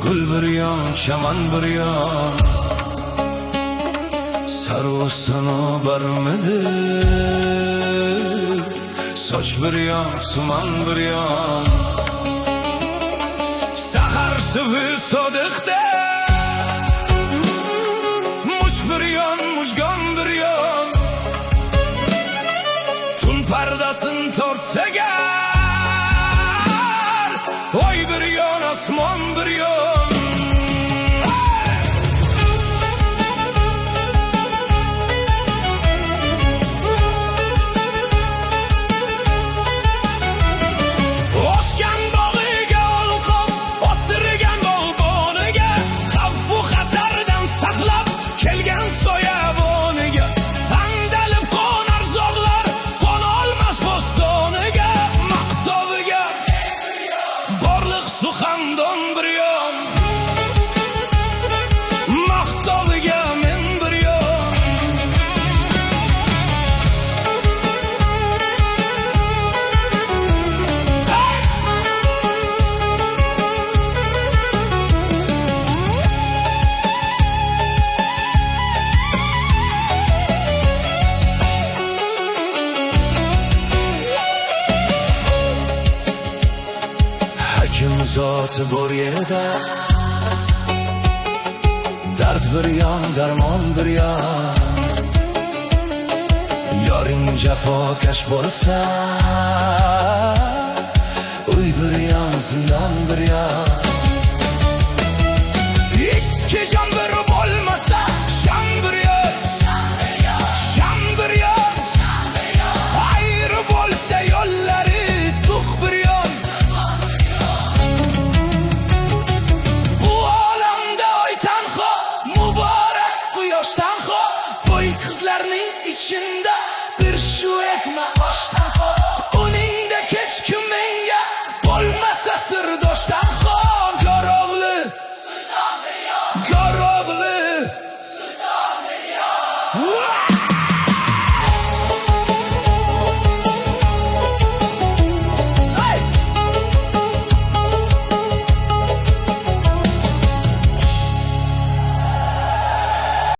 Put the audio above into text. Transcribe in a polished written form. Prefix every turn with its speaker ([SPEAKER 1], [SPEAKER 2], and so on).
[SPEAKER 1] Gul bir yon, chaman bir yon, sarı sanobarmidi. Soch bir yon, suman bir yon, sahar suvi sodiqda. Mush bir yon, mujgon bir yon, tun pardasin tortsa gar, oy bir yon, osmon bir yon. Suxandon bir yon, maqtovga men bir yon. Hakim zoti bor yerda, dard bir yon, darmon bir yon. Yoring jafokash bo'lsa, uy bir yon, zindon bir yon.